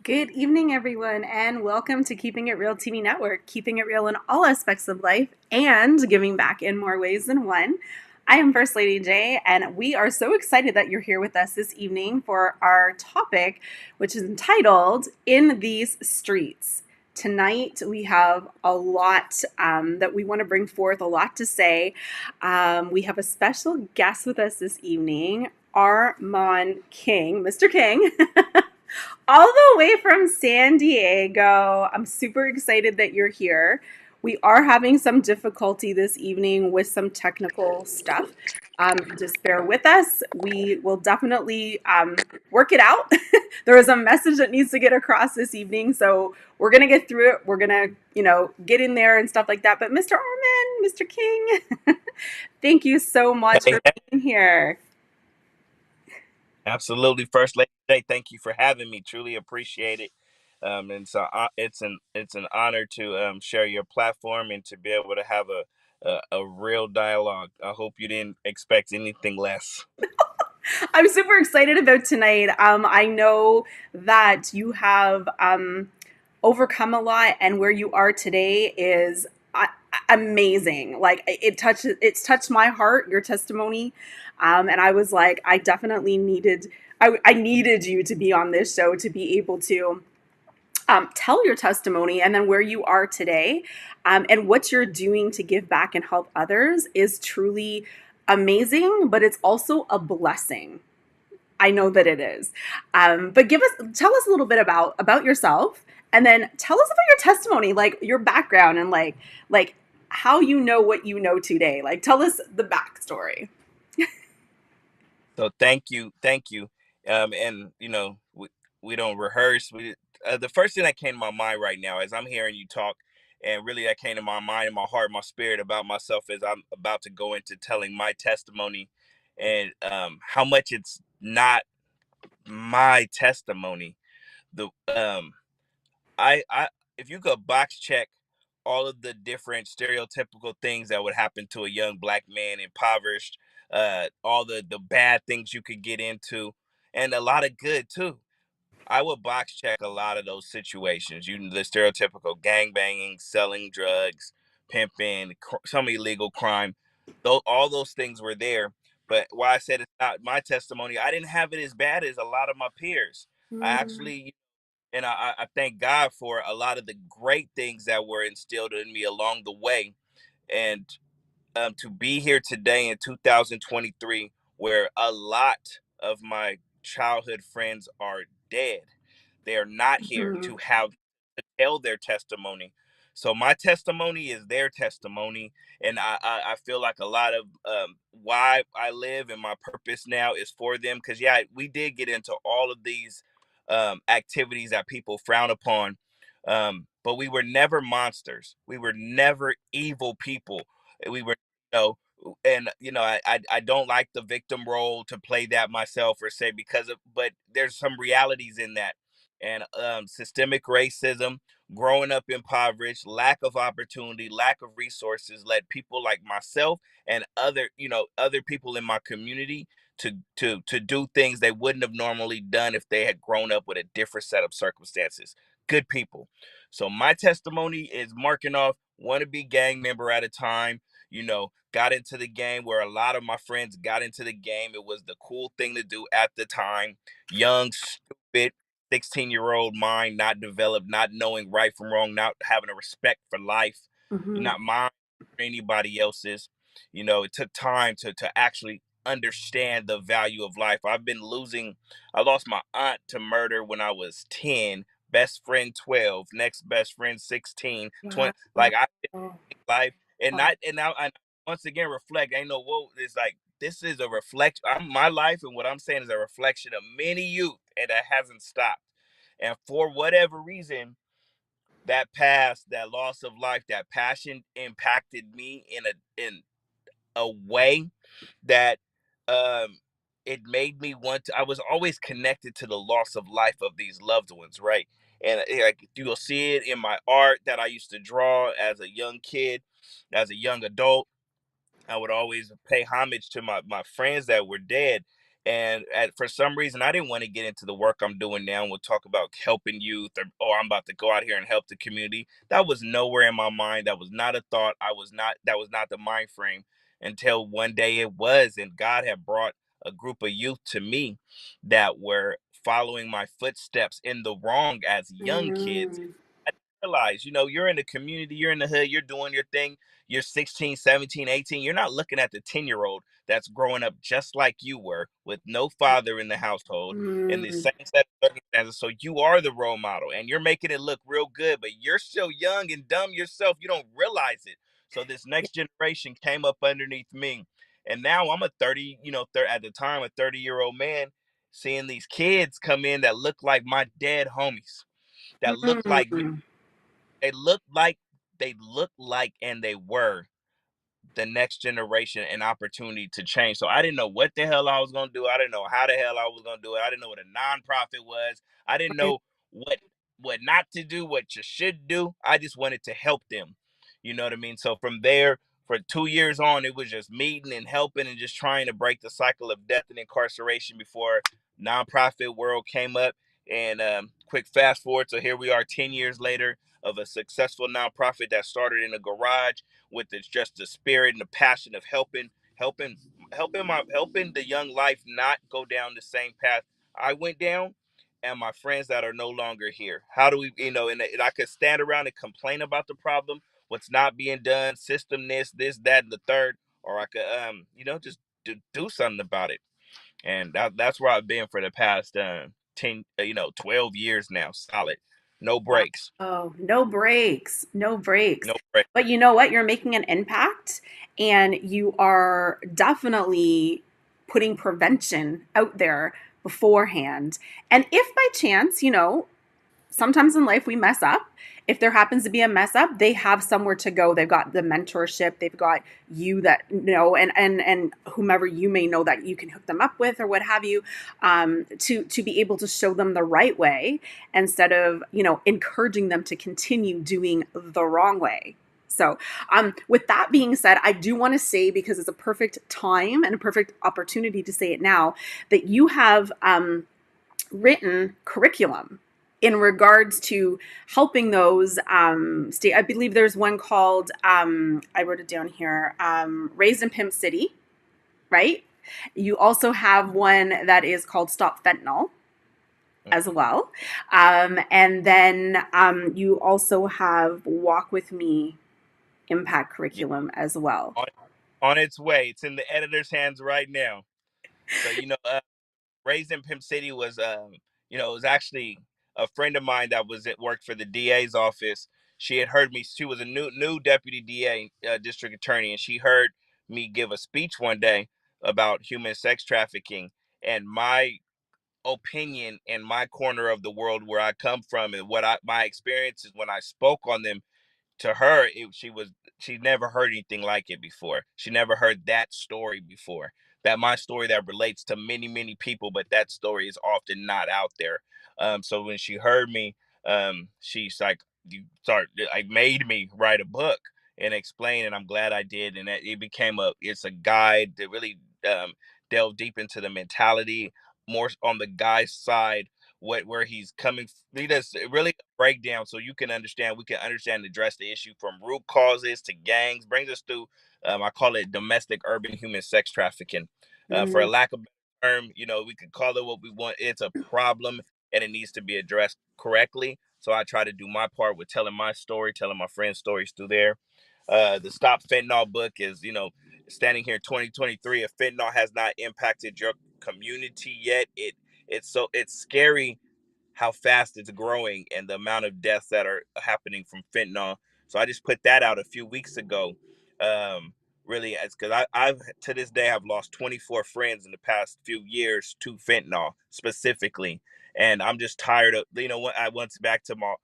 Good evening, everyone, and welcome to Keeping It Real TV Network, keeping it real in all aspects of life and giving back in more ways than one. I am First Lady J, and we are so excited that you're here with us this evening for our topic, which is entitled In These Streets. Tonight, we have a lot that we want to bring forth, a lot to say. We have a special guest with us this evening, Armand King, Mr. King. All the way from San Diego. I'm super excited that you're here. We are having some difficulty this evening with some technical stuff. Just bear with us. We will definitely work it out. There is a message that needs to get across this evening, so we're gonna get through it. We're gonna, get in there and stuff like that. But Mr. Armin, Mr. King, thank you so much Hey, for being here. absolutely, First Lady J. Thank you for having me. Truly appreciate it. And so it's an honor to share your platform and to be able to have a real dialogue. I hope you didn't expect anything less. I'm super excited about tonight. I know that you have overcome a lot, and where you are today is amazing. Like it's touched my heart. Your testimony, and I was like, I definitely needed. I needed you to be on this show to be able to tell your testimony and then where you are today, and what you're doing to give back and help others is truly amazing, but it's also a blessing. I know that it is. But tell us a little bit about yourself, and then tell us about your testimony, like your background and like how you know what you know today. Like tell us the backstory. So thank you. And we don't rehearse. The first thing that came to my mind right now as I'm hearing you talk, and really that came to my mind and my heart, my spirit about myself as I'm about to go into telling my testimony, and how much it's not my testimony. The I if you could box check all of the different stereotypical things that would happen to a young black man impoverished, all the bad things you could get into, and a lot of good too. I would box check a lot of those situations. The stereotypical gang banging, selling drugs, pimping, some illegal crime. Though all those things were there, but why I said it's not my testimony, I didn't have it as bad as a lot of my peers. I Mm, actually, and I thank God for a lot of the great things that were instilled in me along the way. And to be here today in 2023, where a lot of my childhood friends are dead, they are not here mhm, to have to tell their testimony. So my testimony is their testimony, and I feel like a lot of why I live and my purpose now is for them. Because yeah, we did get into all of these activities that people frown upon, but we were never monsters. We were never evil people. We were, know, and I don't like the victim role to play that myself or say because of, but there's some realities in that, and systemic racism, growing up impoverished, lack of opportunity, lack of resources led people like myself and other people in my community to do things they wouldn't have normally done if they had grown up with a different set of circumstances. Good people. So my testimony is marking off wannabe gang member at a time, got into the game where a lot of my friends got into the game. It was the cool thing to do at the time. Young, stupid, 16-year-old mind, not developed, not knowing right from wrong, not having a respect for life, mhm, not mine or anybody else's. It took time to actually understand the value of life. I lost my aunt to murder when I was 10, best friend 12, next best friend 16, 20. wow. Like I life, and Wow. not and now I once again reflect. I know whoa, it's like this is a reflection. My life and what I'm saying is a reflection of many youth, and that hasn't stopped. And for whatever reason, that past, that loss of life, that passion impacted me in a way that um it made me want to. I was always connected to the loss of life of these loved ones, right? And like you'll see it in my art that I used to draw as a young kid, as a young adult. I would always pay homage to my friends that were dead. For some reason, I didn't want to get into the work I'm doing now. We'll talk about helping youth, or I'm about to go out here and help the community. That was nowhere in my mind. That was not a thought. That was not the mind frame until one day it was. And God had brought a group of youth to me that were following my footsteps in the wrong as young kids. Mm, I didn't realize, you're in the community, you're in the hood, you're doing your thing. You're 16, 17, 18. You're not looking at the 10-year-old that's growing up just like you were with no father in the household in the mm, same set of circumstances. So you are the role model and you're making it look real good, but you're still young and dumb yourself. You don't realize it. So this next generation came up underneath me. And now I'm a 30, at the time, a 30-year-old man seeing these kids come in that look like my dead homies, that look like me. mm. They look like, and they were the next generation an opportunity to change. So I didn't know what the hell I was going to do. I didn't know how the hell I was going to do it. I didn't know what a nonprofit was. I didn't Right. know what not to do, what you should do. I just wanted to help them. You know what I mean? So from there, for 2 years on, it was just meeting and helping and just trying to break the cycle of death and incarceration before nonprofit world came up. And quick fast forward, so here we are 10 years later of a successful nonprofit that started in a garage with just the spirit and the passion of helping helping the young life not go down the same path I went down, and my friends that are no longer here. How do we, and I could stand around and complain about the problem, what's not being done, system this, that, and the third, or I could just do something about it. And that's where I've been for the past 10, 12 years now, solid, no breaks, Oh, no breaks, no breaks. no breaks. But you know what? You're making an impact and you are definitely putting prevention out there beforehand. And if by chance, sometimes in life we mess up. If there happens to be a mess up, they have somewhere to go. They've got the mentorship, they've got you that know, and whomever you may know that you can hook them up with or what have you, to be able to show them the right way instead of encouraging them to continue doing the wrong way. So, with that being said, I do want to say, because it's a perfect time and a perfect opportunity to say it now, that you have written curriculum in regards to helping those state. I believe there's one called, I wrote it down here, Raised in Pimp City, right? You also have one that is called Stop Fentanyl as well. And then you also have Walk With Me Impact Yeah, Curriculum as well. on, on its way. It's in the editor's hands right now. So Raised in Pimp City was it was actually a friend of mine that worked for the DA's office. She had heard me. She was a new deputy DA, district attorney, and she heard me give a speech one day about human sex trafficking and my opinion in my corner of the world where I come from and my experiences when I spoke on them. To her, she never heard anything like it before. She never heard that story before. That my story that relates to many people, but that story is often not out there. So when she heard me, she's like, you start like made me write a book and explain, and I'm glad I did. And that it became it's a guide that really delve deep into the mentality, more on the guy's side, where he's coming. He does really breakdown so you can understand. We can understand and address the issue from root causes to gangs. Brings us through. I call it domestic urban human sex trafficking. For a Mm-hmm. lack of a better term, we could call it what we want. It's a problem and it needs to be addressed correctly. So I try to do my part with telling my story, telling my friends' stories through there. The Stop Fentanyl book is, standing here 2023, if fentanyl has not impacted your community yet, it's scary how fast it's growing and the amount of deaths that are happening from fentanyl. So I just put that out a few weeks ago. Really, it's because I've to this day I've lost 24 friends in the past few years to fentanyl specifically, and I'm just tired of when I went back to my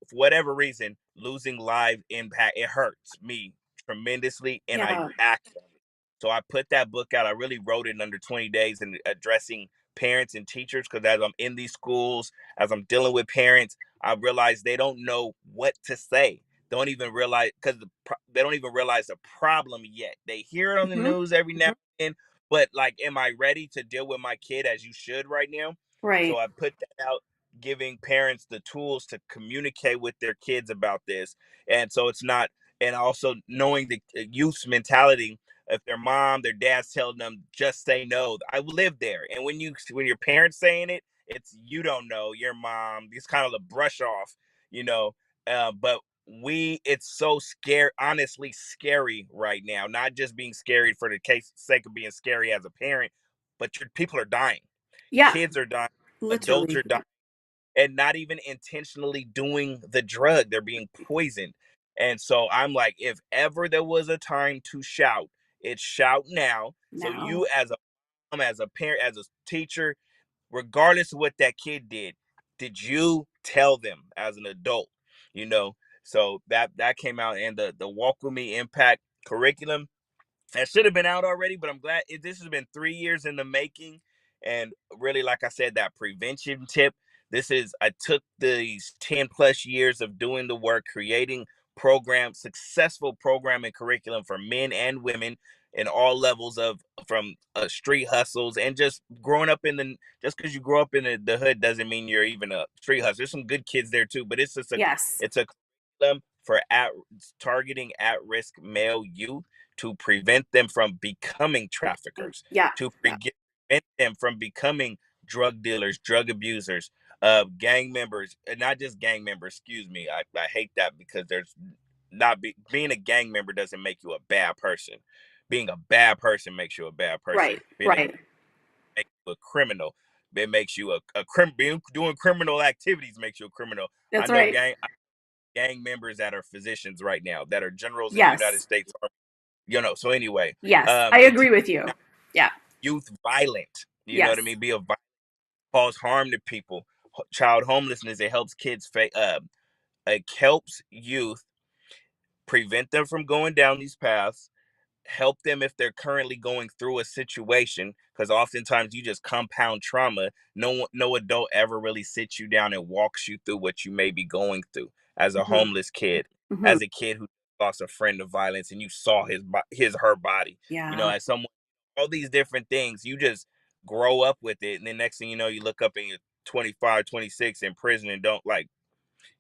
for whatever reason losing live impact. It hurts me tremendously, and I Yeah. act on it. So I put that book out. I really wrote it in under 20 days and addressing parents and teachers because as I'm in these schools, as I'm dealing with parents, I realize they don't know what to say. Don't even realize because they don't even realize the problem yet. They hear it on the Mm-hmm. news every now and then, but like, am I ready to deal with my kid as you should right now? So Right. I put that out, giving parents the tools to communicate with their kids about this. And so it's not, and also knowing the youth's mentality. If their mom, their dad's telling them just say no, I live there. And when your parents saying it, it's you don't know your mom. It's kind of the brush off, you know. But it's so scary, honestly scary right now. Not just being scary for the sake of being scary as a parent, but your people are dying, Yeah, kids are dying, adults literally. are dying, and not even intentionally doing the drug, they're being poisoned. And so I'm like, if ever there was a time to shout, it's shout now. So Now. you as a mom, as a parent, as a teacher, regardless of what that kid did you tell them as an adult, you know? So that came out, and the Walk With Me Impact curriculum, that should have been out already, but I'm glad this has been 3 years in the making. And really, like I said, that prevention tip. I took these 10 plus years of doing the work, creating successful program and curriculum for men and women in all levels of, from street hustles, and just growing up just because you grow up in the hood doesn't mean you're even a street hustler. There's some good kids there too, but Yes. it's a curriculum for targeting at risk male youth, to prevent them from becoming traffickers, Yeah. to Yeah. prevent them from becoming drug dealers, drug abusers, gang members, and not just gang members. Excuse me, I hate that, because being a gang member doesn't make you a bad person. Being a bad person makes you a bad person. Right. Being a Right. makes you a criminal. It makes you doing criminal activities makes you a criminal. I That's know right. gang members that are physicians right now, that are generals in the United Yes. States Army. So anyway, Yes. I it agree keeps with you. Yeah. youth violent. You know what I Yes. mean? Cause harm to people. Child homelessness. It helps youth prevent them from going down these paths, help them if they're currently going through a situation, because oftentimes you just compound trauma. No adult ever really sits you down and walks you through what you may be going through as a Hmm. homeless kid, Hmm. as a kid who lost a friend to violence, and you saw her body, Yeah. as someone, all these different things. You just grow up with it, and then next thing you know, you look up and you're 25, 26 in prison, and don't like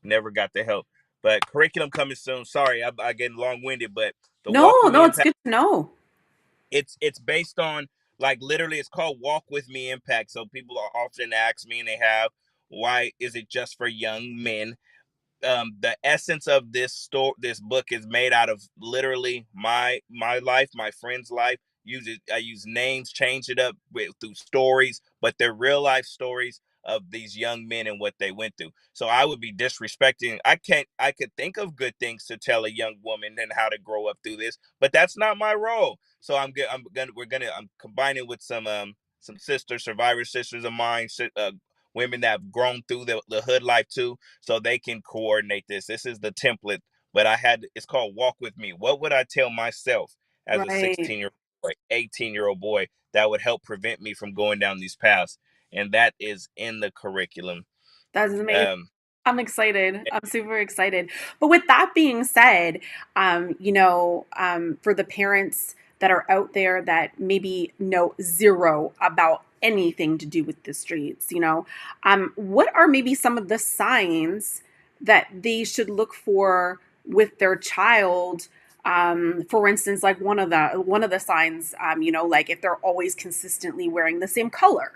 never got the help. But curriculum coming soon. Sorry, I getting long winded, but the Walk No, With Me no, it's Impact, good to know. it's based on, like, literally, it's called Walk With Me Impact. So people often ask me, and they have, why is it just for young men? The essence of this book is made out of literally my life, my friend's life. I use names, change it up through stories, but they're real life stories of these young men and what they went through. So I would be disrespecting. I could think of good things to tell a young woman and how to grow up through this, but that's not my role. So I'm combining with some survivor sisters of mine, women that have grown through the hood life too, so they can coordinate this. This is the template, but it's called Walk With Me. What would I tell myself as a Right. 16-year-old boy, 18-year-old boy, that would help prevent me from going down these paths? And that is in the curriculum. That's amazing. Um, I'm excited. I'm super excited. But with that being said, for the parents that are out there that maybe know zero about anything to do with the streets, what are maybe some of the signs that they should look for with their child? For instance, like one of the signs, like if they're always consistently wearing the same color,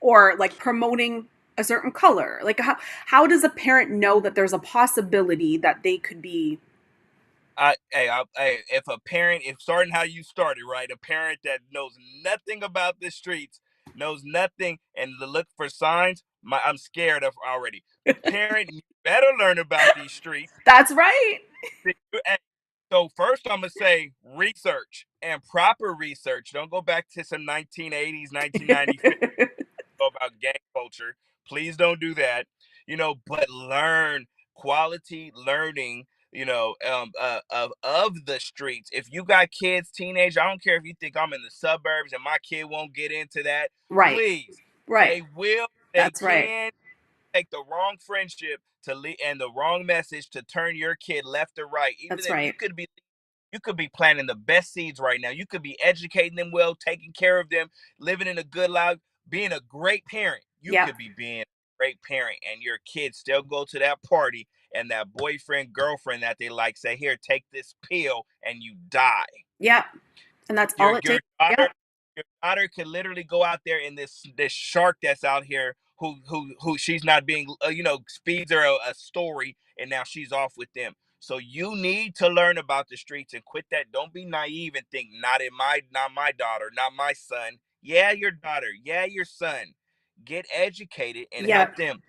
or like promoting a certain color. Like how does a parent know that there's a possibility that they could be? if a parent, if starting how you started, right, a parent that knows nothing about the streets, knows nothing, and to look for signs, I'm scared of already. Parent, you better learn about these streets. That's right. Hey, so first, I'm gonna say research, and proper research. Don't go back to some 1980s, 1990s about gang culture. Please don't do that. But learn, quality learning. Of the streets. If you got kids, teenage, I don't care if you think I'm in the suburbs and my kid won't get into that. Right. Please, Right. they will. They That's right. can take the wrong friendship and the wrong message to turn your kid left or right. Even That's if you right. could be You could be planting the best seeds right now. You could be educating them well, taking care of them, living in a good life, being a great parent. You Yep. could be being a great parent, and your kids still go to that party, and that boyfriend, girlfriend that they like say, "Here, take this pill," and you die. Yep. And that's all Your it your takes. daughter Yep. your daughter could literally go out there in this shark that's out here who she's not being feeds her a story, and now she's off with them. So you need to learn about the streets and quit that. Don't be naive and think not my daughter, not my son. Yeah, your daughter. Yeah, your son. Get educated and help Yep. them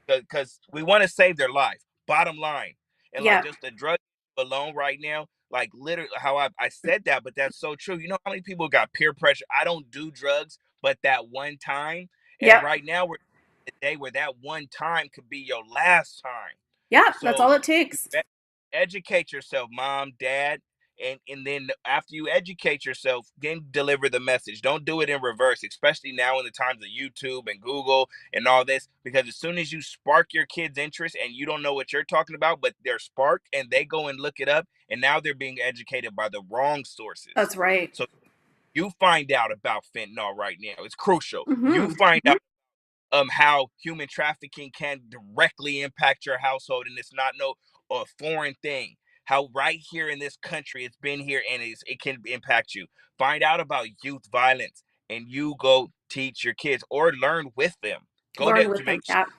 because we want to save their life. Bottom line, and like Yep. just the drug alone right now, like literally how I said that, but that's so true. You know how many people got peer pressure? I don't do drugs, but that one time, and Yep. right now we're in a day where that one time could be your last time. Yep. That's So all it takes. educate yourself, mom, dad, and then after you educate yourself, then deliver the message. Don't do it in reverse, especially now in the times of YouTube and Google and all this, because as soon as you spark your kids' interest and you don't know what you're talking about, but they're sparked and they go and look it up, and now they're being educated by the wrong sources. That's right. So you find out about fentanyl right now. It's crucial. You Mm-hmm. find out how human trafficking can directly impact your household, and it's not no foreign thing. How right here in this country it's been here, and it can impact you. Find out about youth violence, and you go teach your kids or learn with them. Go Learn to with them. make sure Yep.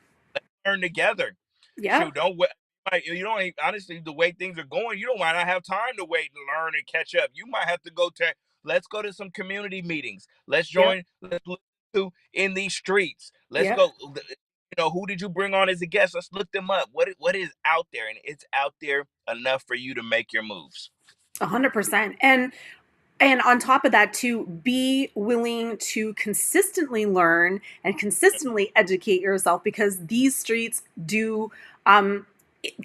learn together. Yep. Shoot, don't wait. Like, you don't honestly the way things are going, you don't might not have time to wait and learn and catch up. You might have to go to let's go to some community meetings. Let's Yep. join. Let's look to in these streets. Let's Yep. go. Who did you bring on as a guest? Let's look them up. What is out there, and it's out there enough for you to make your moves. 100%. And on top of that, to be willing to consistently learn and consistently educate yourself, because these streets do,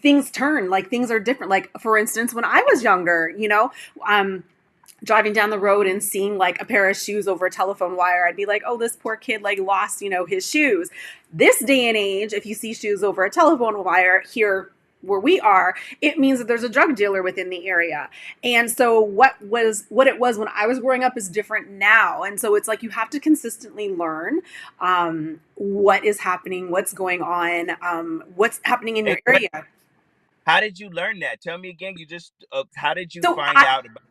things turn, like things are different. Like, for instance, when I was younger, um, driving down the road and seeing like a pair of shoes over a telephone wire, I'd be like, oh, this poor kid like lost, his shoes. This day and age, if you see shoes over a telephone wire here where we are, it means that there's a drug dealer within the area. And so what it was when I was growing up is different now. And so it's like you have to consistently learn what is happening, what's going on, what's happening in Hey, your area. how did you learn that? Tell me again. You just how did you So find out about?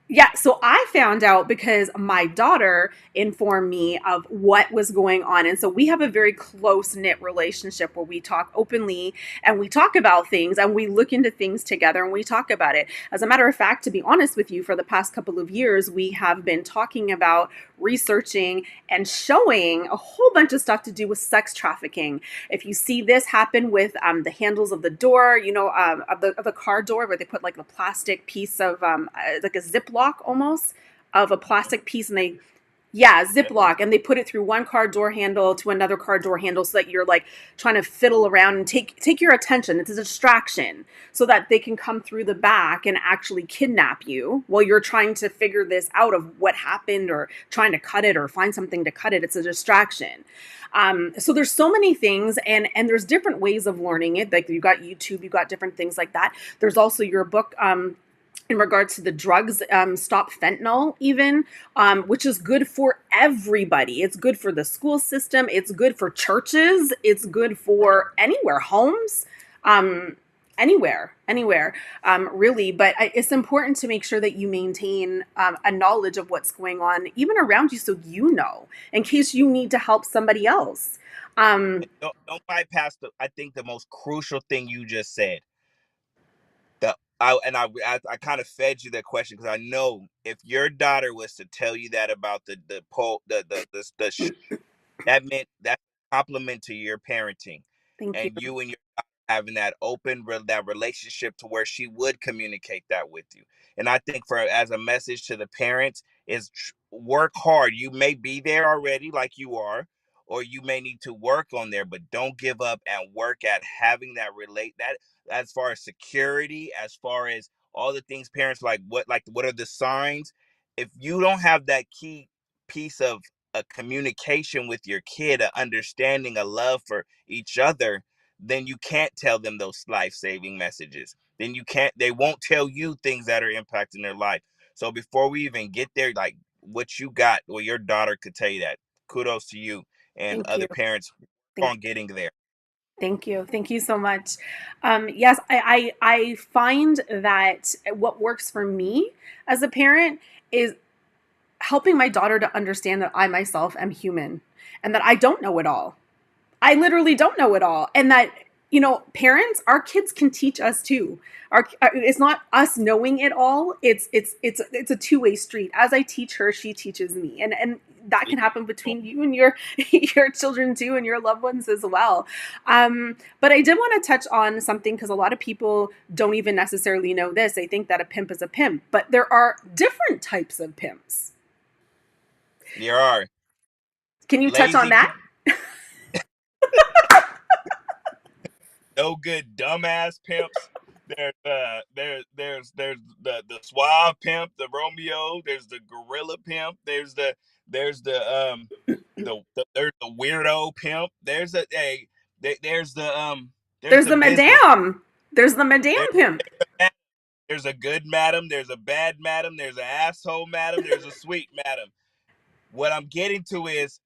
Yeah, so I found out because my daughter informed me of what was going on. And so we have a very close knit relationship where we talk openly and we talk about things and we look into things together and we talk about it. As a matter of fact, to be honest with you, for the past couple of years, we have been talking about researching and showing a whole bunch of stuff to do with sex trafficking. If you see this happen with the handles of the door, of the car door, where they put like the plastic piece of like a Ziploc almost of a plastic piece, and they yeah, Yep. Ziploc, and they put it through one car door handle to another car door handle so that you're like trying to fiddle around and take your attention. It's a distraction so that they can come through the back and actually kidnap you while you're trying to figure this out of what happened or trying to cut it or find something to cut it. It's a distraction. So there's so many things, and there's different ways of learning it. Like you got YouTube, you got different things like that. There's also your book. In regards to the drugs, stop fentanyl, even, which is good for everybody. It's good for the school system. It's good for churches. It's good for anywhere, homes, anywhere, really. But it's important to make sure that you maintain a knowledge of what's going on, even around you, so in case you need to help somebody else. Don't bypass I think the most crucial thing you just said. I kind of fed you that question because I know if your daughter was to tell you that about the pole that meant that compliment to your parenting, Thank you. and you and your daughter having that that relationship to where she would communicate that with you. And I think for as a message to the parents is work hard. You may be there already, like you are, or you may need to work on there, but don't give up and work at having that relate that as far as security, as far as all the things parents what are the signs. If you don't have that key piece of a communication with your kid, a understanding, a love for each other, then you can't tell them those life-saving messages. then they won't tell you things that are impacting their life. So before we even get there, like what you got, well, your daughter could tell you that. Kudos to you and Thank you. other parents Thank on getting there. Thank you. Thank you so much. Yes, I find that what works for me as a parent is helping my daughter to understand that I myself am human and that I don't know it all. I literally don't know it all. And that, parents, our kids can teach us too. It's not us knowing it all. It's a two-way street. As I teach her, she teaches me. And that can happen between you and your your children too, and your loved ones as well. But I did want to touch on something because a lot of people don't even necessarily know this. They think that a pimp is a pimp, but there are different types of pimps. You are Can you touch on lazy, that? no good, dumbass pimps. There's the suave pimp, the Romeo. There's the gorilla pimp. There's there's the weirdo pimp. There's there's There's the the business. madame. There's the madame There's pimp. there's a good madam. There's a bad madam. There's an asshole madam. There's a sweet madam. What I'm getting to is,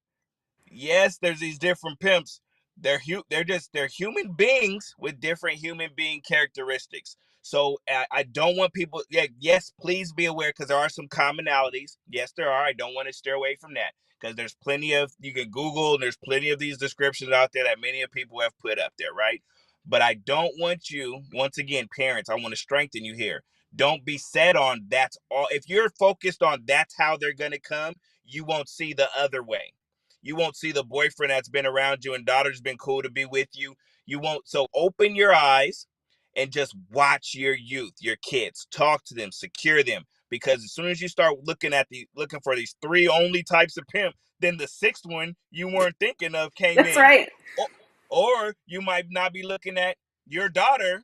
yes, there's these different pimps. They're human beings with different human being characteristics. So I don't want people. Yeah, yes, please be aware because there are some commonalities. Yes, there are. I don't want to steer away from that because there's plenty of, you can Google and there's plenty of these descriptions out there that many of people have put up there, right? But I don't want you, once again, parents, I want to strengthen you here. Don't be set on that's all. If you're focused on that's how they're gonna come, you won't see the other way. You won't see the boyfriend that's been around you and daughter's been cool to be with you. You won't. So open your eyes and just watch your youth, your kids, talk to them, secure them. Because as soon as you start looking for these three only types of pimp, then the sixth one you weren't thinking of came That's in. right. Or, or you might not be looking at your daughter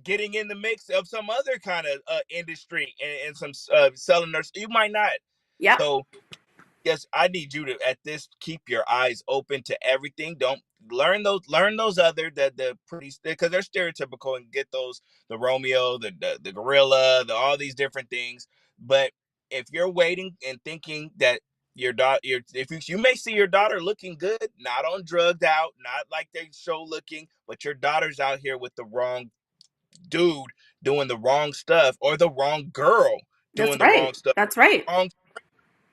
getting in the mix of some other kind of industry and some selling nurse. You might not. Yep. So yes, I need you to at this keep your eyes open to everything. Don't learn those other the pretty, because they're stereotypical, and get those, the Romeo, the gorilla, all these different things. But if you're waiting and thinking that your daughter, if you may see your daughter looking good, not on drugged out, not like they show looking, but your daughter's out here with the wrong dude doing the wrong stuff, or the wrong girl That's doing the right. wrong stuff, That's right. wrong,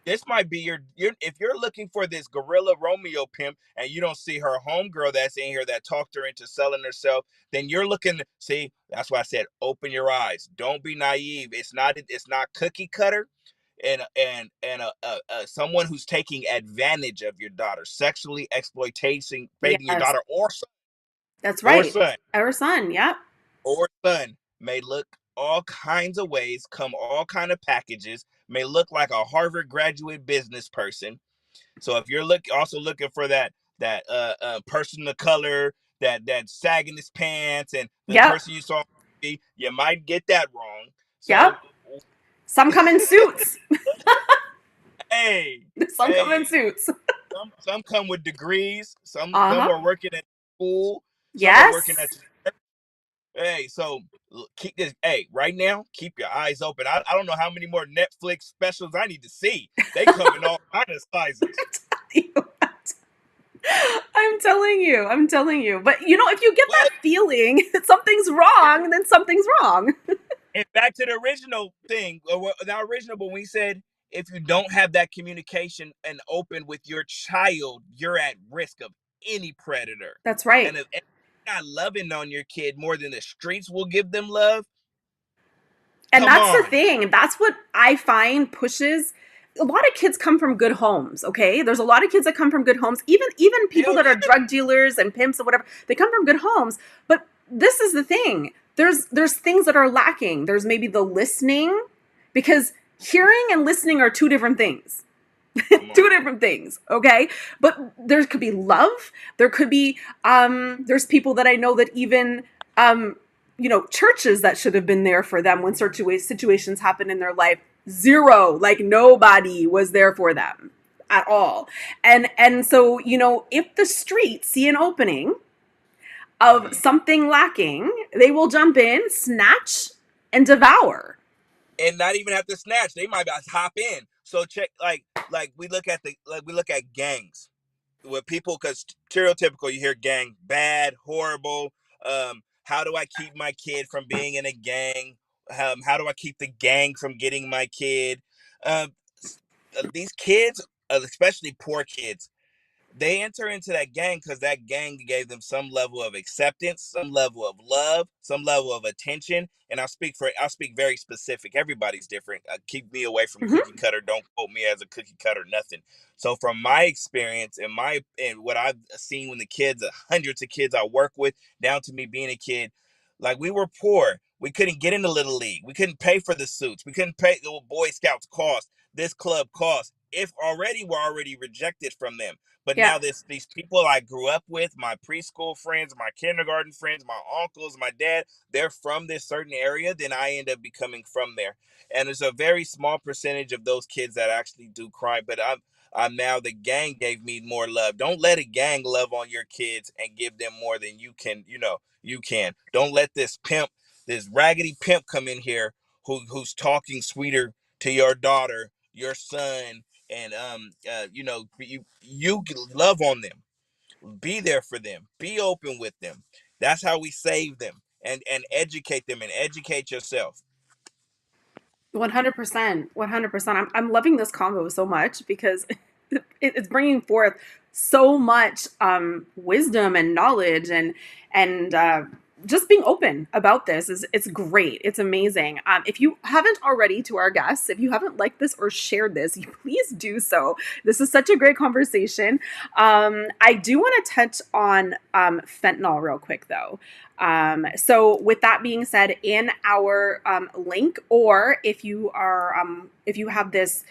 this might be your if you're looking for this gorilla Romeo pimp and you don't see her homegirl that's in here that talked her into selling herself, then you're looking, see, that's why I said open your eyes. Don't be naive. It's not cookie cutter, and someone who's taking advantage of your daughter, sexually exploitation, baiting your Yes. daughter That's or right. son Our son. Yep. or son may look all kinds of ways, come all kind of packages, may look like a Harvard graduate business person. So if you're also looking for that person of color, that sagging his pants, and the Yep. person you saw, you might get that wrong. Yep. So Some come in suits. hey, Some come in hey, suits. some come with degrees. Uh Some huh. are working at school. Some are working at, Yes. hey, so keep this. Hey, right now, keep your eyes open. I don't know how many more Netflix specials I need to see. They come in all kind of sizes. I'm telling you. I'm telling you. But if you get that What? feeling that something's wrong, then something's wrong. And back to the original thing, or not original, but we said if you don't have that communication and open with your child, you're at risk of any predator. That's right. And if you're not loving on your kid more than the streets will give them love, And come that's the on. thing. That's what I find pushes. A lot of kids come from good homes, okay? There's a lot of kids that come from good homes. Even people Hell that are yeah. drug dealers and pimps or whatever, they come from good homes. But this is the thing. There's things that are lacking. There's maybe the listening, because hearing and listening are two different things. Come Two on. different things, okay? But there could be love. There could be there's people that I know that even churches that should have been there for them when situations happen in their life, zero, like nobody was there for them at all. And so if the streets see an opening, of something lacking, they will jump in, snatch, and devour. and not even have to snatch. They might hop in. So check like we look at gangs with people, because stereotypical, you hear gang bad, horrible. How do I keep my kid from being in a gang? How do I keep the gang from getting my kid? Um, these kids, especially poor kids, they enter into that gang because that gang gave them some level of acceptance, some level of love, some level of attention. And I'll speak very specific. Everybody's different. Keep me away from cookie Mm-hmm. cutter. Don't quote me as a cookie cutter. Nothing. So from my experience and what I've seen when the kids, hundreds of kids I work with, down to me being a kid, like we were poor. We couldn't get into Little League. We couldn't pay for the suits. We couldn't pay the Boy Scouts cost. This club cost. If already we're already rejected from them. But Yeah. now these people I grew up with, my preschool friends, my kindergarten friends, my uncles, my dad, they're from this certain area, then I end up becoming from there. And it's a very small percentage of those kids that actually do crime. But I'm now, the gang gave me more love. Don't let a gang love on your kids and give them more than you can, you can. Don't let this pimp, this raggedy pimp come in here who's talking sweeter to your daughter, your son, and you love on them, be there for them, be open with them. That's how we save them, and educate them, and educate yourself. 100%. 100%. I'm loving this convo so much because it's bringing forth so much wisdom and knowledge and just being open about this is it's great. It's amazing. If you haven't already, to our guests, if you haven't liked this or shared this, please do so. This is such a great conversation. I do want to touch on fentanyl real quick, though. So with that being said, in our link, or if you have this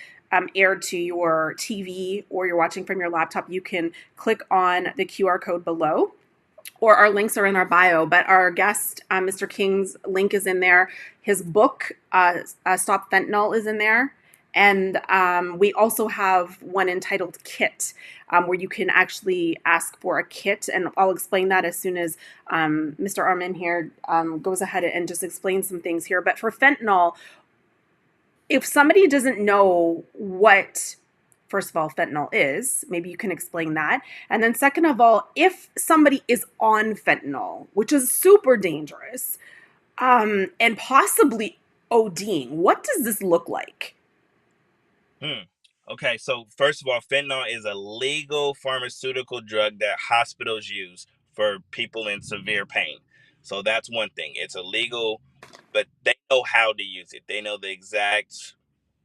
aired to your TV or you're watching from your laptop, you can click on the QR code below, or our links are in our bio. But our guest, Mr. King's link is in there. His book, Stop Fentanyl, is in there. And we also have one entitled Kit, where you can actually ask for a kit. And I'll explain that as soon as Mr. Armand here goes ahead and just explains some things here. But for fentanyl, if somebody doesn't know what, first of all, fentanyl is, maybe you can explain that. And then second of all, if somebody is on fentanyl, which is super dangerous, and possibly ODing, what does this look like? Hmm. Okay, so first of all, fentanyl is a legal pharmaceutical drug that hospitals use for people in severe pain. So that's one thing. It's illegal, but they know how to use it. They know the exact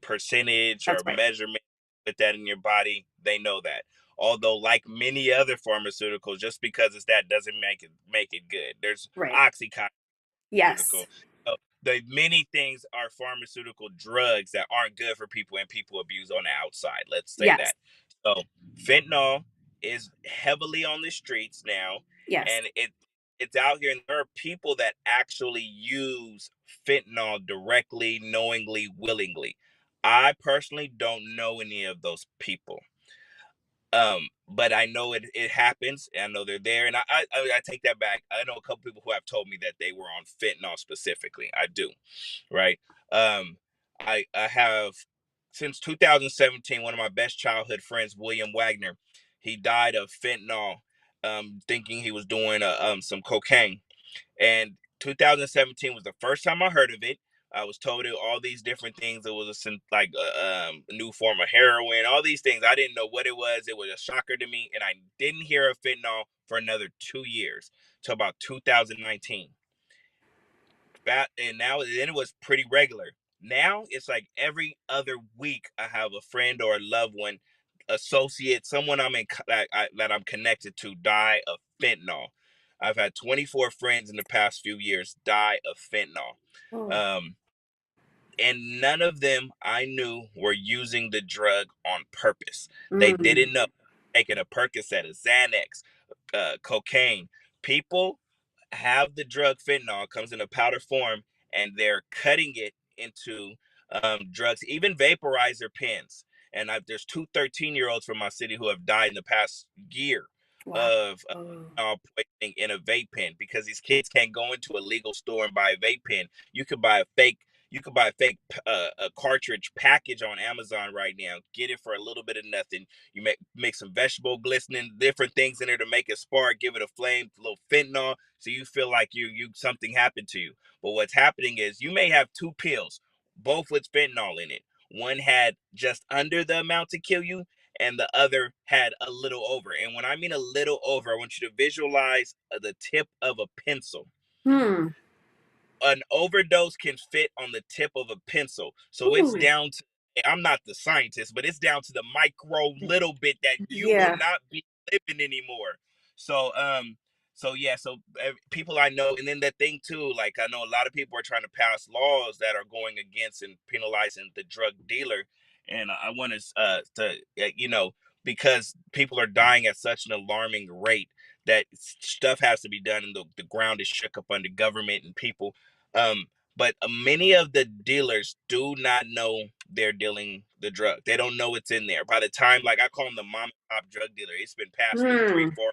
percentage or That's right. measurement, put that in your body. They know that. Although, like many other pharmaceuticals, just because it's that doesn't make it good. There's Right. oxycontin Yes. pharmaceutical. So the many things are pharmaceutical drugs that aren't good for people, and people abuse on the outside. Let's say Yes. that. So fentanyl is heavily on the streets now, Yes. and it's out here, and there are people that actually use fentanyl directly, knowingly, willingly. I personally don't know any of those people. But I know it happens. I know they're there, and I take that back. I know a couple people who have told me that they were on fentanyl specifically. I do, right? Um, I have, since 2017, one of my best childhood friends, William Wagner, he died of fentanyl, thinking he was doing some cocaine. And 2017 was the first time I heard of it. I was told it, all these different things. It was a new form of heroin, all these things. I didn't know what it was. It was a shocker to me. And I didn't hear of fentanyl for another 2 years, till about 2019. And now then it was pretty regular. Now it's like every other week I have a friend or a loved one, associate, someone that I'm connected to, die of fentanyl. I've had 24 friends in the past few years die of fentanyl. Oh. Um, and none of them I knew were using the drug on purpose. They Mm. didn't know. Taking a Percocet, a Xanax, cocaine. People have the drug fentanyl, comes in a powder form, and they're cutting it into drugs, even vaporizer pens. And there's two 13-year-olds from my city who have died in the past year Wow. of Oh. poisoning in a vape pen because these kids can't go into a legal store and buy a vape pen. You could buy a fake. You could buy a fake a cartridge package on Amazon right now. Get it for a little bit of nothing. You make some vegetable glistening, different things in there to make it spark, give it a flame, a little fentanyl, so you feel like you something happened to you. But what's happening is you may have two pills, both with fentanyl in it. One had just under the amount to kill you, and the other had a little over. And when I mean a little over, I want you to visualize the tip of a pencil. Hmm. An overdose can fit on the tip of a pencil. So it's Ooh. down to, I'm not the scientist, but it's down to the micro little bit that you will Yeah. not be living anymore. So people I know, and then the thing too, like I know a lot of people are trying to pass laws that are going against and penalizing the drug dealer. And I want because people are dying at such an alarming rate that stuff has to be done, and the ground is shook up under government and people. But many of the dealers do not know they're dealing the drug. They don't know it's in there. By the time, like I call them the mom and pop drug dealer, it's been past maybe three, Hmm. 4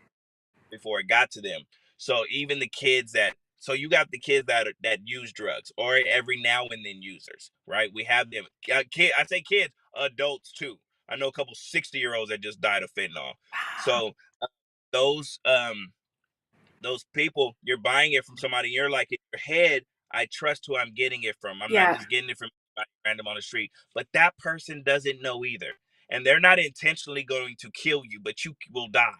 before it got to them. So even the kids so you got the kids that use drugs or every now and then users, right? We have them. I say kids, adults too. I know a couple 60-year-olds that just died of fentanyl. Wow. So those those people, you're buying it from somebody, you're like in your head, I trust who I'm getting it from. I'm not Yeah. just getting it from random on the street. But that person doesn't know either. And they're not intentionally going to kill you, but you will die.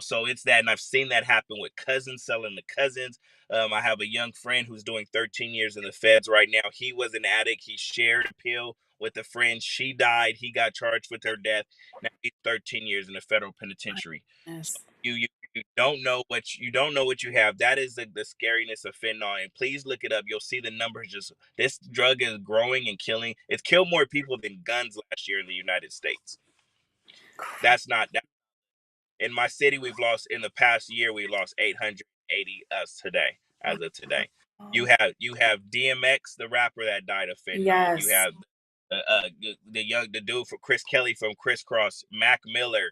So it's that, and I've seen that happen with cousins selling to cousins. I have a young friend who's doing 13 years in the feds right now. He was an addict. He shared a pill with a friend. She died. He got charged with her death. Now he's 13 years in the federal My penitentiary. So goodness. you don't know what you have. That is the scariness of fentanyl. And please look it up. You'll see the numbers. Just this drug is growing and killing. It's killed more people than guns last year in the United States. That's not that. In my city, in the past year, we lost 880 us today, Wow. as of today. You have DMX, the rapper that died of fentanyl. You Yes. have the dude from Chris Kelly from Crisscross, Mac Miller,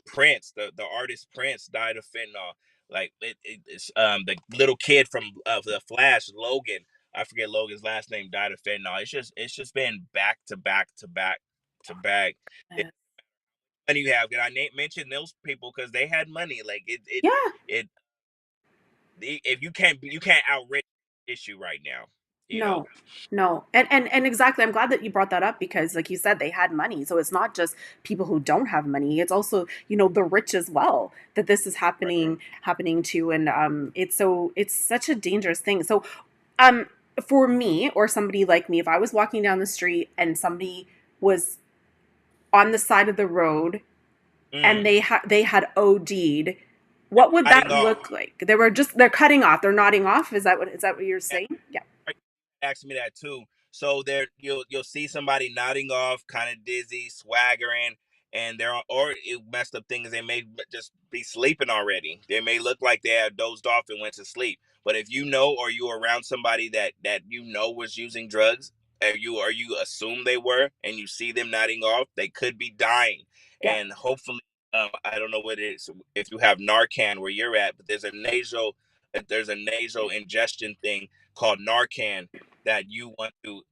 Prince, the artist Prince died of fentanyl. Like it's the little kid from the Flash, Logan. I forget Logan's last name, died of fentanyl. It's just been back to back to back to back. Yes. And you have, and mention those people because they had money. Like Yeah. it. If you can't outrate the issue right now. You know. No, no. And exactly, I'm glad that you brought that up because like you said, they had money. So it's not just people who don't have money. It's also, the rich as well that this is Right. happening to. And it's such a dangerous thing. So um for me or somebody like me, if I was walking down the street and somebody was on the side of the road and Mm. they had OD'd, what would Nodding that off. look like? They're cutting off, they're nodding off. Is that what you're saying? Yeah. Right. Asked me that too. So there, you'll see somebody nodding off, kind of dizzy, swaggering, and or it messed up things. They may just be sleeping already. They may look like they have dozed off and went to sleep. But if you know, or you're around somebody that was using drugs, or you assume they were, and you see them nodding off, they could be dying. Yeah. And hopefully, I don't know what it is if you have Narcan where you're at, but there's a nasal ingestion thing called Narcan that you want to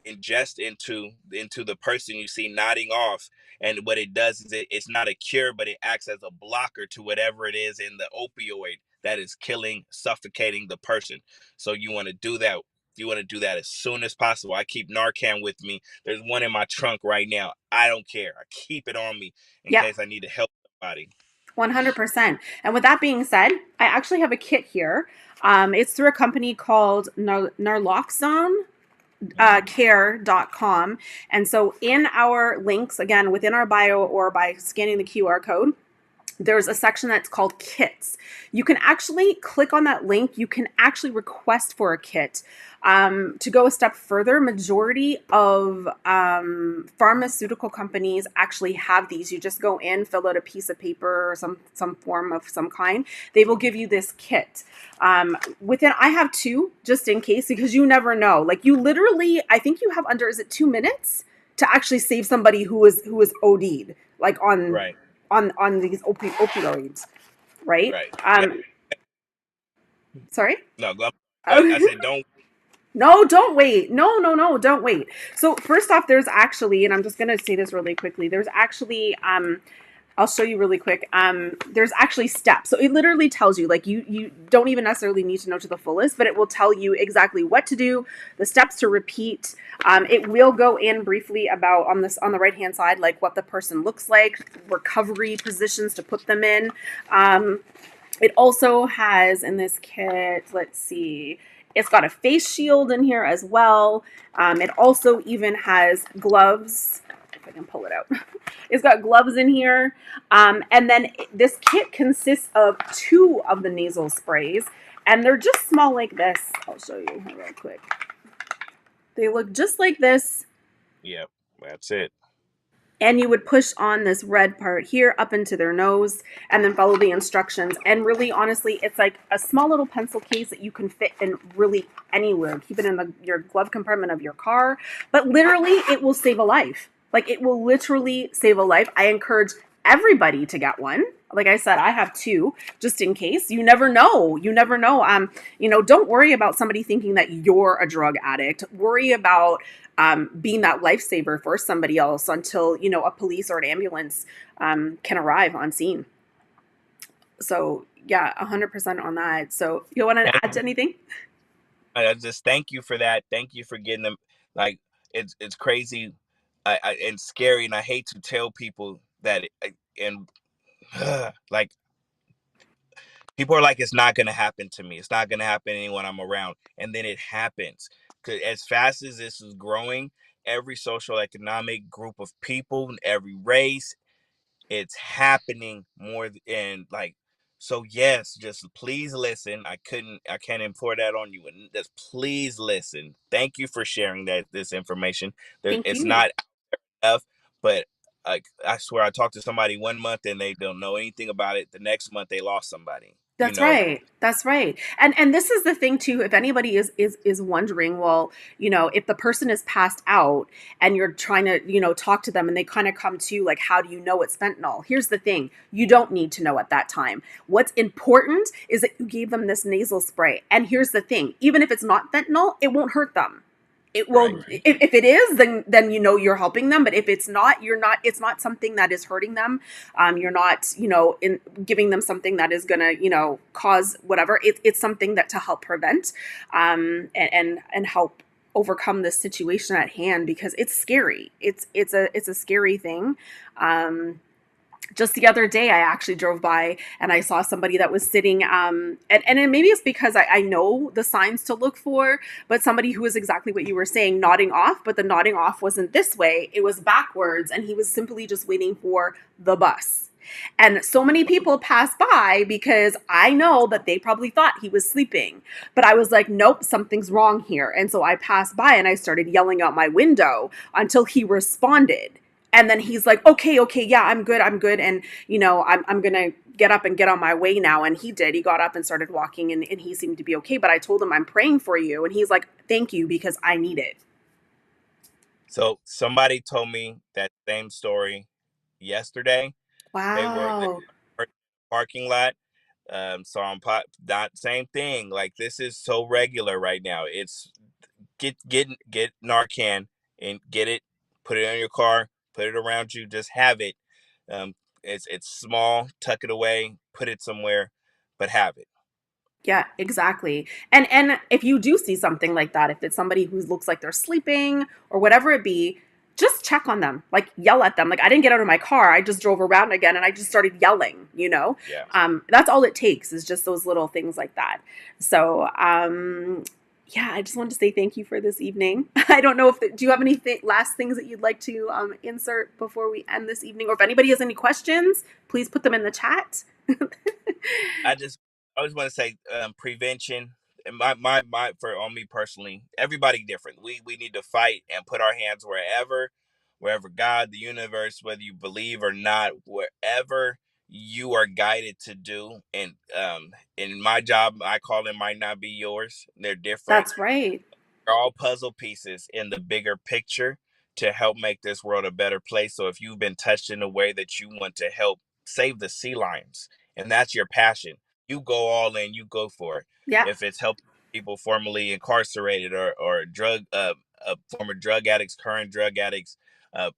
ingest into the person you see nodding off. And what it does is it's not a cure, but it acts as a blocker to whatever it is in the opioid that is killing, suffocating the person. So you want to do that. You want to do that as soon as possible. I keep Narcan with me. There's one in my trunk right now. I don't care. I keep it on me in Yeah. case I need to help somebody. 100%. And with that being said, I actually have a kit here. It's through a company called Narloxone. Mm. Care.com. And so in our links, again, within our bio or by scanning the QR code, there's a section that's called kits. You can actually click on that link. You can actually request for a kit. To go a step further, majority of pharmaceutical companies actually have these. You just go in, fill out a piece of paper or some form of some kind. They will give you this kit. I have two just in case because you never know. Like you literally, I think you have is it 2 minutes to actually save somebody who is OD'd like on Right. on these opioids, right? Right. Sorry. No, I Oh, said don't. no, don't wait. No, no, no, don't wait. So first off, there's actually, and I'm just gonna say this really quickly. There's actually I'll show you really quick. There's actually steps. So it literally tells you, like, you don't even necessarily need to know to the fullest, but it will tell you exactly what to do, the steps to repeat. It will go in briefly about on the right hand side, like what the person looks like, recovery positions to put them in. It also has in this kit, let's see, it's got a face shield in here as well. It also even has gloves. If I can pull it out. It's got gloves in here. And then this kit consists of 2 of the nasal sprays, and they're just small like this. I'll show you real quick. They look just like this, Yep, that's it. and you would push on this red part here up into their nose and then follow the instructions. And really, honestly, it's like a small little pencil case that you can fit in really anywhere. Keep it in your glove compartment of your car, but literally it will save a life. Like, it will literally save a life. I encourage everybody to get one. Like I said, I have 2 just in case. You never know. You never know. Don't worry about somebody thinking that you're a drug addict. Worry about being that lifesaver for somebody else until a police or an ambulance can arrive on scene. So yeah, 100% on that. So you want to Thank, add to anything? I just thank you for that. Thank you for getting them. Like it's crazy, and scary, and I hate to tell people that. And like people are like, it's not going to happen to me. It's not going to happen to anyone I'm around, and then it happens. Because as fast as this is growing, every social economic group of people, every race, it's happening more. And like, so yes, just please listen. I can't implore that on you, and just please listen. Thank you for sharing this information. Thank It's you. not enough, but like, I swear, I talked to somebody one month and they don't know anything about it. The next month they lost somebody, That's right. That's right. And this is the thing too. If anybody is wondering, well, if the person is passed out and you're trying to, talk to them and they kind of come to you like, how do you know it's fentanyl? Here's the thing. You don't need to know at that time. What's important is that you gave them this nasal spray. And here's the thing. Even if it's not fentanyl, it won't hurt them. It will. right? If it is, then you're helping them. But if it's not, you're not. It's not something that is hurting them. You're not in giving them something that is gonna cause whatever. It's something that to help prevent, and help overcome this situation at hand, because it's scary. It's a scary thing. Just the other day, I actually drove by and I saw somebody that was sitting, and maybe it's because I know the signs to look for, but somebody who was exactly what you were saying, nodding off, but the nodding off wasn't this way, it was backwards, and he was simply just waiting for the bus. And so many people pass by because I know that they probably thought he was sleeping. But I was like, nope, something's wrong here. And so I passed by and I started yelling out my window until he responded. And then he's like, okay, yeah, I'm good. And, I'm going to get up and get on my way now. And he did. He got up and started walking, and he seemed to be okay. But I told him, I'm praying for you. And he's like, thank you, because I need it. So somebody told me that same story yesterday. They Wow. were in the parking lot. Saw him pop. Not same thing. Like, this is so regular right now. It's get Narcan and get it. Put it on your car. Put it around you. Just have it. Um, it's small. Tuck it away. Put it somewhere, but have it. Yeah, exactly. And if you do see something like that, if it's somebody who looks like they're sleeping or whatever it be, just check on them. Like, yell at them. Like, I didn't get out of my car. I just drove around again and I just started yelling. Yeah. That's all it takes, is just those little things like that. So, yeah, I just wanted to say thank you for this evening. I don't know do you have any last things that you'd like to insert before we end this evening? Or if anybody has any questions, please put them in the chat. I just I always want to say, prevention. And my for on me personally, everybody different. We need to fight and put our hands wherever God, the universe, whether you believe or not, wherever you are guided to do. And in my job, I call it, might not be yours. They're different. That's right. They're all puzzle pieces in the bigger picture to help make this world a better place. So if you've been touched in a way that you want to help save the sea lions, and that's your passion. You go all in, you go for it. Yeah. If it's helping people formerly incarcerated, or drug former drug addicts, current drug addicts,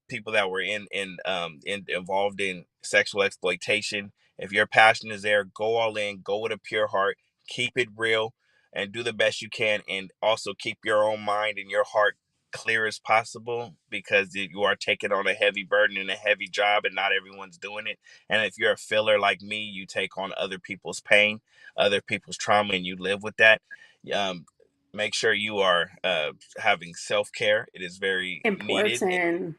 people that were involved in sexual exploitation. If your passion is there, go all in, go with a pure heart, keep it real, and do the best you can, and also keep your own mind and your heart clear as possible, because you are taking on a heavy burden and a heavy job, and not everyone's doing it. And if you're a filler like me, you take on other people's pain, other people's trauma, and you live with that. um, Make sure you are having self-care. It is very needed, Important.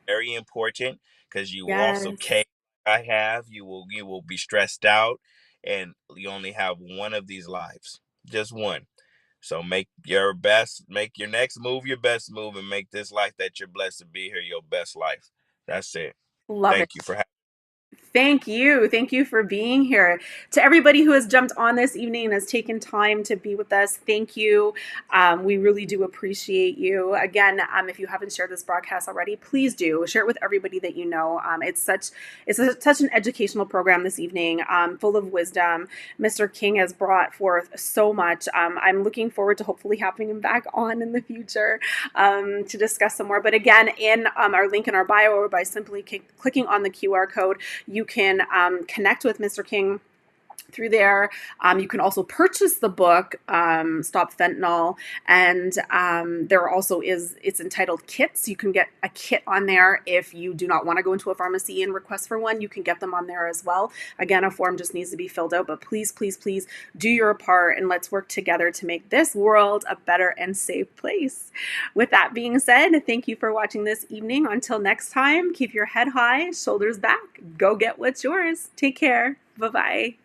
very important, because you will also Yes. I have, you will be stressed out, and you only have one of these lives, just one. So make your next move your best move, and make this life that you're blessed to be here your best life. That's it. Love it. Thank you for having. Thank you. Thank you for being here. To everybody who has jumped on this evening and has taken time to be with us, thank you. We really do appreciate you. Again, if you haven't shared this broadcast already, please do share it with everybody that you know. Such an educational program this evening, full of wisdom. Mr. King has brought forth so much. I'm looking forward to hopefully having him back on in the future to discuss some more. But again, in our link in our bio, or by simply clicking on the QR code, you can connect with Mr. King through there. You can also purchase the book, Stop Fentanyl. And there also it's entitled Kits. You can get a kit on there. If you do not want to go into a pharmacy and request for one, you can get them on there as well. Again, a form just needs to be filled out, but please, please, please do your part, and let's work together to make this world a better and safe place. With that being said, thank you for watching this evening. Until next time, keep your head high, shoulders back, go get what's yours. Take care. Bye-bye.